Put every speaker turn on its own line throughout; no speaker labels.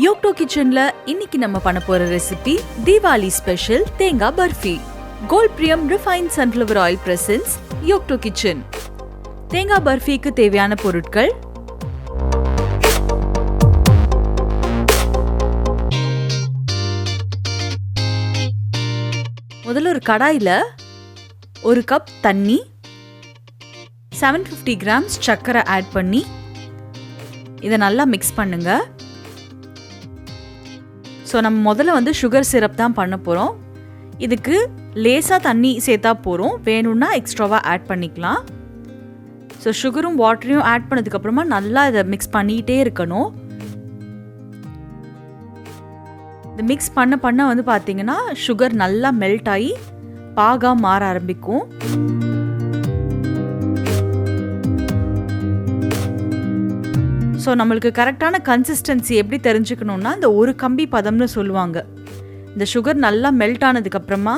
யோக்டோ கிச்சன்ல இன்னைக்கு நம்ம பண்ண போற ரெசிபி தீபாவளி ஸ்பெஷல் தேங்காய் barfi. Gold Priyam refined sunflower oil presents யோக்டோ கிச்சன். தேங்காய் பர்ஃபிக்கு தேவையான பொருட்கள்: முதல்ல ஒரு கடாயில 1 கப் தண்ணி, 750 கிராம்ஸ் சர்க்கரை ஆட் பண்ணி இதை நல்லா மிக்ஸ் பண்ணுங்க. ஸோ நம்ம முதல்ல சுகர் சிரப் தான் பண்ண போகிறோம். இதுக்கு லேசாக தண்ணி சேர்த்தா போகிறோம், வேணும்னா எக்ஸ்ட்ராவாக ஆட் பண்ணிக்கலாம். ஸோ சுகரும் வாட்டரையும் ஆட் பண்ணதுக்கப்புறமா நல்லா இதை மிக்ஸ் பண்ணிகிட்டே இருக்கணும். இந்த மிக்ஸ் பண்ண பார்த்தீங்கன்னா சுகர் நல்லா மெல்ட் ஆகி பாகாக மாற ஆரம்பிக்கும். ஸோ நம்மளுக்கு கரெக்டான கன்சிஸ்டன்சி எப்படி தெரிஞ்சுக்கணுன்னா, இந்த ஒரு கம்பி பதம்னு சொல்லுவாங்க. இந்த சுகர் நல்லா மெல்ட் ஆனதுக்கப்புறமா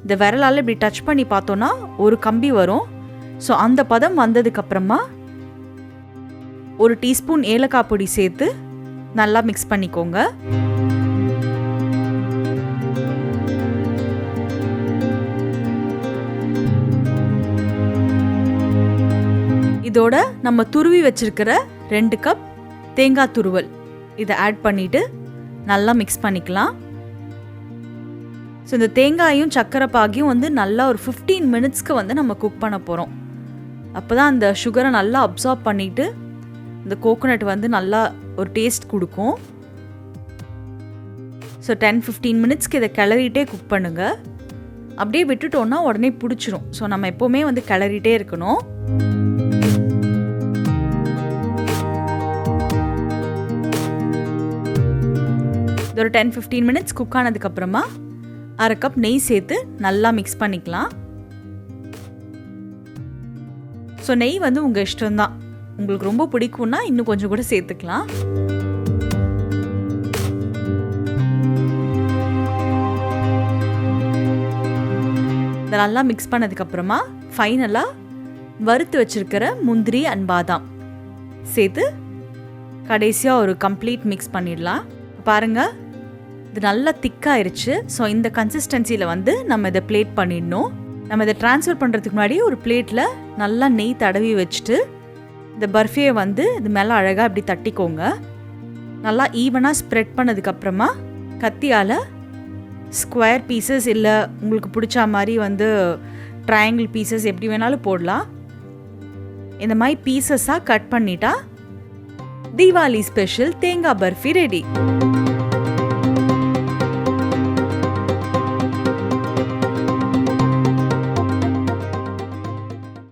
இந்த விரலால் இப்படி டச் பண்ணி பார்த்தோன்னா ஒரு கம்பி வரும். ஸோ அந்த பதம் வந்ததுக்கப்புறமா 1 டீஸ்பூன் ஏலக்காய் பொடி சேர்த்து நல்லா மிக்ஸ் பண்ணிக்கோங்க. இதோட நம்ம துருவி வச்சிருக்கிற 2 கப் தேங்காய் துருவல் இதை ஆட் பண்ணிட்டு நல்லா மிக்ஸ் பண்ணிக்கலாம். ஸோ இந்த தேங்காயும் சர்க்கரை பாகியும் நல்லா ஒரு 15 மினிட்ஸ்க்கு நம்ம குக் பண்ண போகிறோம். அப்போ தான் அந்த சுகரை நல்லா அப்சார்ப் பண்ணிட்டு இந்த கோகோனட் நல்லா ஒரு டேஸ்ட் கொடுக்கும். ஸோ 10-15 மினிட்ஸ்க்கு இதை கிளறிட்டே குக் பண்ணுங்கள். அப்படியே விட்டுட்டோன்னா உடனே பிடிச்சிரும். ஸோ நம்ம எப்போவுமே கிளறிட்டே இருக்கணும். இது ஒரு 10-15 மினிட்ஸ் குக் ஆனதுக்கப்புறமா 1/2 கப் நெய் சேர்த்து நல்லா மிக்ஸ் பண்ணிக்கலாம். ஸோ நெய் உங்கள் இஷ்டம்தான். உங்களுக்கு ரொம்ப பிடிக்கும்னா இன்னும் கொஞ்சம் கூட சேர்த்துக்கலாம். இதை நல்லா மிக்ஸ் பண்ணதுக்கப்புறமா ஃபைனலாக வறுத்து வச்சிருக்கிற முந்திரி அண்ட் பாதாம் சேர்த்து கடைசியாக ஒரு கம்ப்ளீட் மிக்ஸ் பண்ணிடலாம். பாருங்கள், இது நல்லா திக்காயிருச்சு. ஸோ இந்த கன்சிஸ்டன்சியில் நம்ம இதை பிளேட் பண்ணிடணும். நம்ம இதை ட்ரான்ஸ்ஃபர் பண்ணுறதுக்கு முன்னாடி ஒரு பிளேட்டில் நல்லா நெய் தடவி வச்சுட்டு இந்த பர்ஃபியை இது மேலே அழகாக இப்படி தட்டிக்கோங்க. நல்லா ஈவனாக ஸ்ப்ரெட் பண்ணதுக்கப்புறமா கத்தியால் ஸ்கொயர் பீசஸ் இல்லை உங்களுக்கு பிடிச்ச மாதிரி ட்ரையாங்கிள் பீசஸ் எப்படி வேணாலும் போடலாம். இந்த மாதிரி பீசஸாக கட் பண்ணிட்டா தீபாவளி ஸ்பெஷல் தேங்காய் பர்ஃபி ரெடி.